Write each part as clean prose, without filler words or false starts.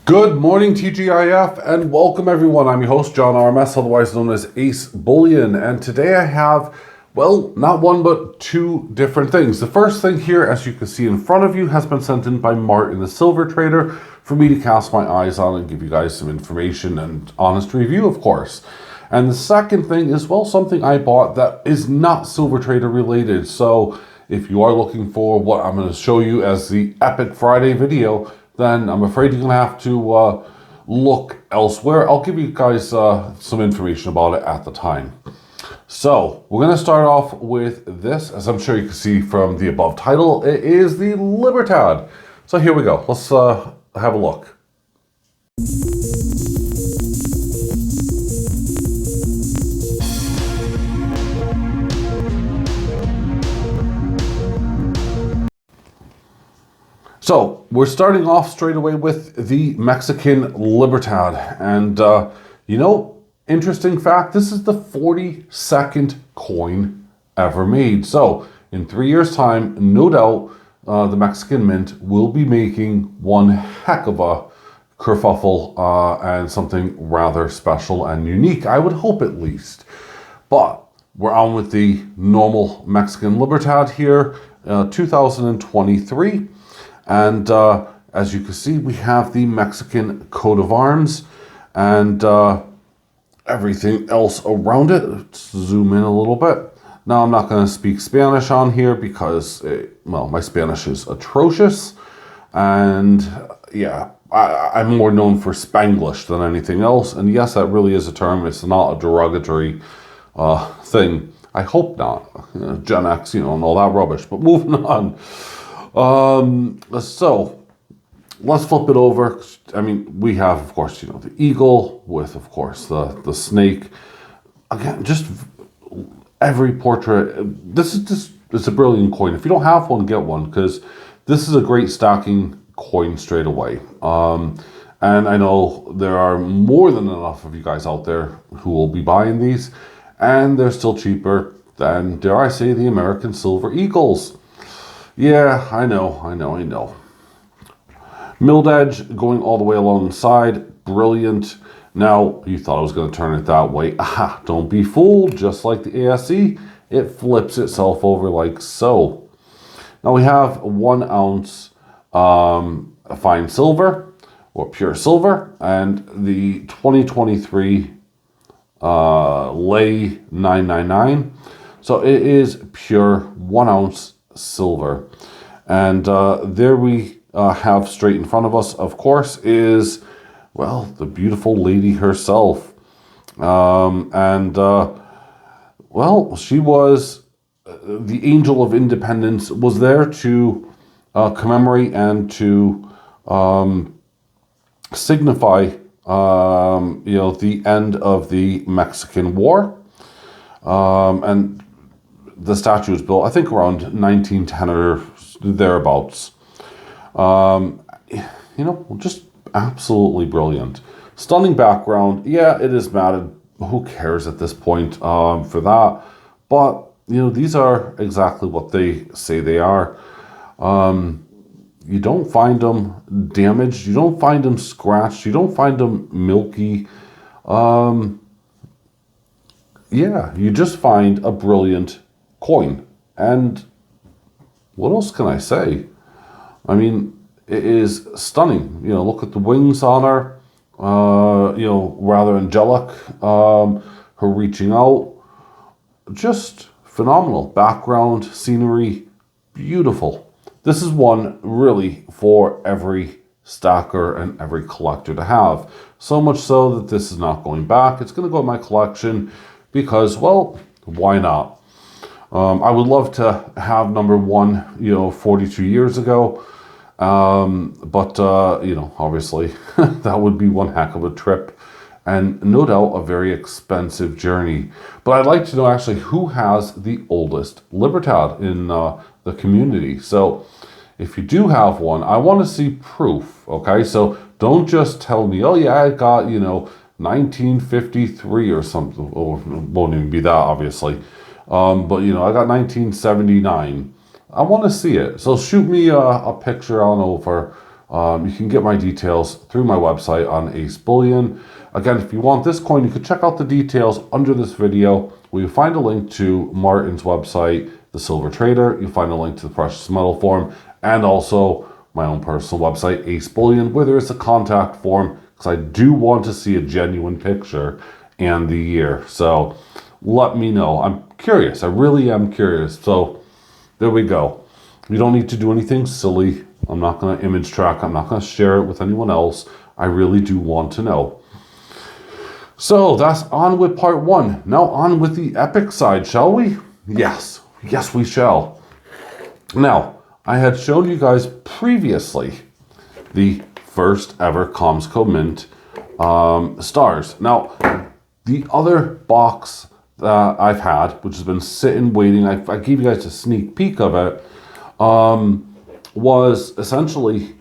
Good morning, TGIF, and welcome everyone. I'm your host, John RMS, otherwise known as AceBullion, and today I have, well, not one but two different things. The first thing here, as you can see in front of you, has been sent in by Martin the Silver Trader for me to cast my eyes on and give you guys some information and honest review, of course. And the second thing is, well, something I bought that is not Silver Trader related. So if you are looking for what I'm going to show you as the Epic Friday video, then I'm afraid you're going to have to look elsewhere. I'll give you guys some information about it at the time. So we're going to start off with this. As I'm sure you can see from the above title, it is the Libertad. So here we go. Let's have a look. So we're starting off straight away with the Mexican Libertad. And, interesting fact, this is the 42nd coin ever made. So in 3 years' time, no doubt, the Mexican Mint will be making one heck of a kerfuffle and something rather special and unique. I would hope at least. But we're on with the normal Mexican Libertad here, 2023. And as you can see, we have the Mexican coat of arms and everything else around it. Let's zoom in a little bit. Now, I'm not going to speak Spanish on here because, my Spanish is atrocious. And yeah, I'm more known for Spanglish than anything else. And yes, that really is a term. It's not a derogatory thing. I hope not. Gen X, and all that rubbish. But moving on. So let's flip it over. I mean, we have, of course, the eagle with, of course, the snake. Again, just every portrait. This is just, it's a brilliant coin. If you don't have one, get one, because this is a great stacking coin straight away. And I know there are more than enough of you guys out there who will be buying these, and they're still cheaper than, dare I say, the American Silver Eagles. Yeah, I know. Milled edge going all the way along the side. Brilliant. Now, you thought I was going to turn it that way. Aha, don't be fooled. Just like the ASE, it flips itself over like so. Now we have 1 ounce fine silver or pure silver and the 2023 lay 999. So it is pure 1 ounce silver. And there we have straight in front of us, of course, is, well, the beautiful lady herself. She was the Angel of Independence, was there to commemorate and to signify, the end of the Mexican War. And the statue was built, I think, around 1910 or thereabouts. Just absolutely brilliant. Stunning background. Yeah, it is matted. Who cares at this point for that? But, these are exactly what they say they are. You don't find them damaged. You don't find them scratched. You don't find them milky. You just find a brilliant coin. And what else can I say? I mean, it is stunning. Look at the wings on her. Rather angelic. Her reaching out. Just phenomenal. Background, scenery, beautiful. This is one really for every stacker and every collector to have. So much so that this is not going back. It's going to go in my collection because, well, why not? I would love to have number one, 42 years ago. But obviously that would be one heck of a trip and no doubt a very expensive journey. But I'd like to know actually who has the oldest Libertad in the community. So if you do have one, I want to see proof. Okay, so don't just tell me, oh yeah, I got, 1953 or something. Or it won't even be that, obviously. But I got 1979. I want to see it. So shoot me a picture on over You can get my details through my website on AceBullion. Again, if you want this coin, you can check out the details under this video, where you find a link to Martin's website, The Silver Trader. You'll find a link to the Precious Metal Forum, and also my own personal website, AceBullion, where there is a contact form, because I do want to see a genuine picture and the year. So let me know. I'm curious. I really am curious. So there we go. You don't need to do anything silly. I'm not going to image track. I'm not going to share it with anyone else. I really do want to know. So that's on with part one. Now on with the epic side, shall we? Yes. Yes, we shall. Now, I had shown you guys previously the first ever Komsco Mint stars. Now, the other box that I've had, which has been sitting waiting, I gave you guys a sneak peek of it, was essentially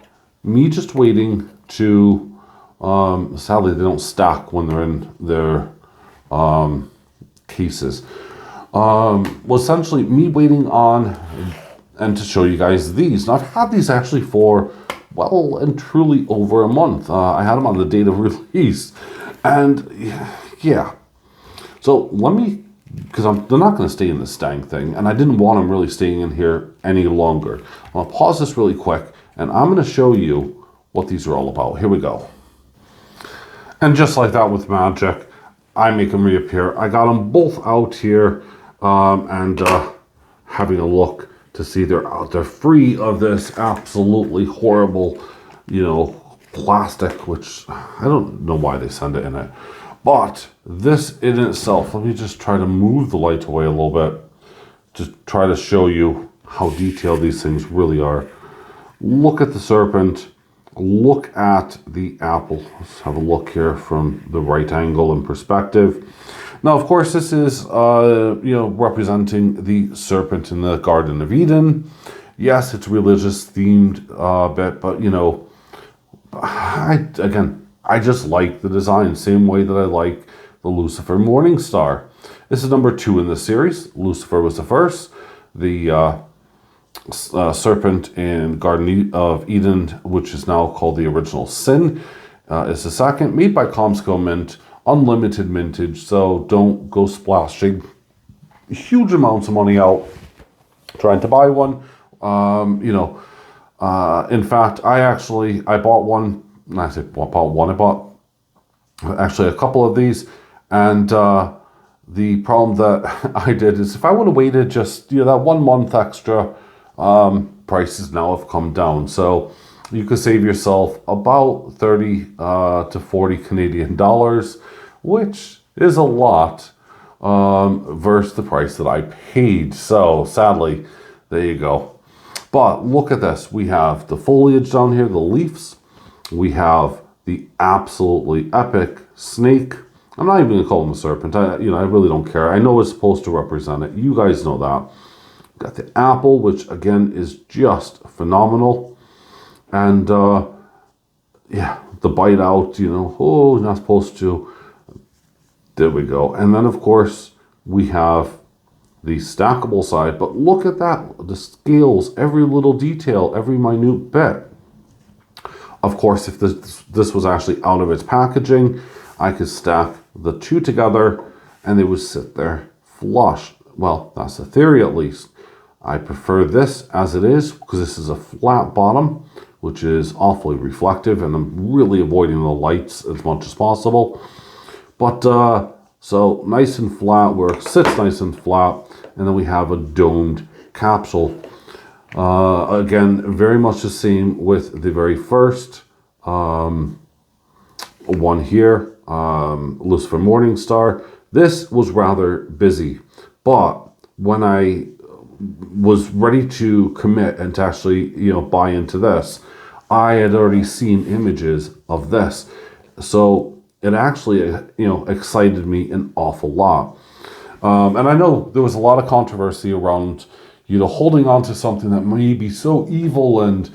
me just waiting to, sadly they don't stack when they're in their cases, was essentially me waiting on and to show you guys these. Now I've had these actually for well and truly over a month. I had them on the date of release, and yeah. So let me, because they're not going to stay in this dang thing, and I didn't want them really staying in here any longer. I'm going to pause this really quick, and I'm going to show you what these are all about. Here we go. And just like that with magic, I make them reappear. I got them both out here, and having a look to see they're out. They're free of this absolutely horrible, you know, plastic, which I don't know why they send it in it. But this in itself, let me just try to move the light away a little bit, just try to show you how detailed these things really are. Look at the serpent, look at the apple. Let's have a look here from the right angle and perspective. Now, of course, this is, you know, representing the serpent in the Garden of Eden. Yes, it's religious themed bit, but, you know, I just like the design, same way that I like the Lucifer Morning Star. This is number 2 in the series. Lucifer was the first. The serpent in Garden of Eden, which is now called the Original Sin, is the second. Made by Komsco Mint, unlimited mintage, so don't go splashing huge amounts of money out trying to buy one. You know, in fact, I bought one. I bought actually a couple of these, and the problem that I did is if I would have waited just, you know, that 1 month extra, prices now have come down, so you could save yourself about 30 to 40 Canadian dollars, which is a lot versus the price that I paid. So sadly, there you go. But look at this. We have the foliage down here, the leaves. We have the absolutely epic snake. I'm not even going to call him a serpent. I really don't care. I know it's supposed to represent it. You guys know that. Got the apple, which again is just phenomenal. And yeah, the bite out, you know, oh, not supposed to. There we go. And then, of course, we have the stackable side. But look at that. The scales, every little detail, every minute bit. Of course, if this was actually out of its packaging, I could stack the two together and they would sit there flush. Well, that's the theory at least. I prefer this as it is because this is a flat bottom, which is awfully reflective, and I'm really avoiding the lights as much as possible. But so nice and flat, where it sits nice and flat, and then we have a domed capsule. Again, very much the same with the very first one here, Lucifer Morning Star. This was rather busy, but when I was ready to commit and to actually, you know, buy into this, I had already seen images of this, so it actually, you know, excited me an awful lot. And I know there was a lot of controversy around, you know, holding on to something that may be so evil and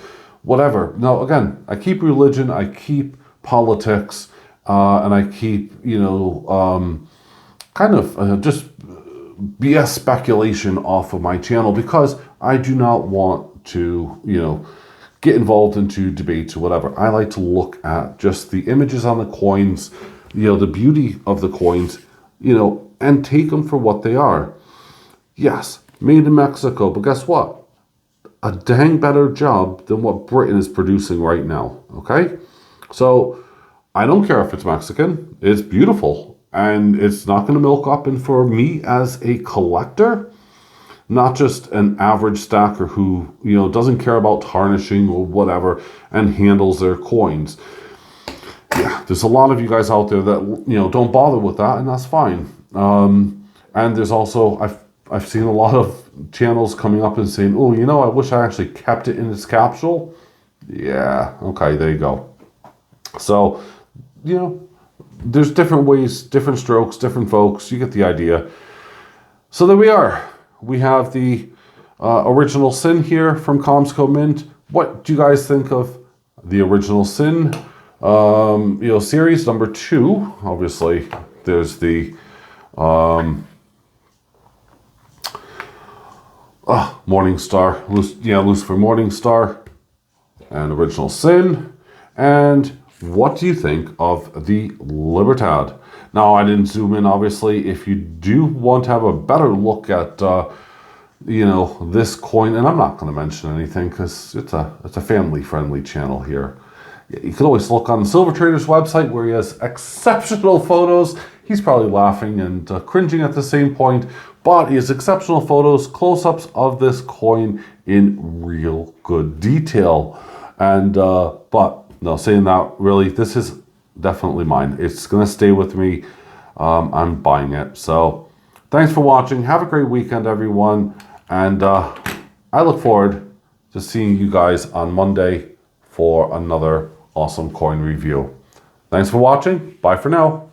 whatever. Now, again, I keep religion, I keep politics, and I keep, you know, kind of just BS speculation off of my channel, because I do not want to, you know, get involved into debates or whatever. I like to look at just the images on the coins, the beauty of the coins, and take them for what they are. Yes, made in Mexico, but guess what? A dang better job than what Britain is producing right now, okay? So I don't care if it's Mexican, it's beautiful, and it's not going to milk up. And for me as a collector, not just an average stacker who, doesn't care about tarnishing or whatever and handles their coins. Yeah, there's a lot of you guys out there that, don't bother with that, and that's fine. And there's also, I've seen a lot of channels coming up and saying, oh, I wish I actually kept it in its capsule. Yeah, okay, there you go. So, there's different ways, different strokes, different folks. You get the idea. So there we are. We have the Original Sin here from Komsco Mint. What do you guys think of the Original Sin, series number 2? Obviously, there's the Morningstar, Lucifer Morningstar, and Original Sin. And what do you think of the Libertad? Now, I didn't zoom in, obviously. If you do want to have a better look at, this coin, and I'm not going to mention anything because it's a family-friendly channel here. You can always look on the Silver Trader's website where he has exceptional photos. He's probably laughing and cringing at the same point, but he has exceptional photos, close-ups of this coin in real good detail. And, but no, saying that, really, this is definitely mine. It's going to stay with me. I'm buying it. So thanks for watching. Have a great weekend, everyone. And I look forward to seeing you guys on Monday for another awesome coin review. Thanks for watching. Bye for now.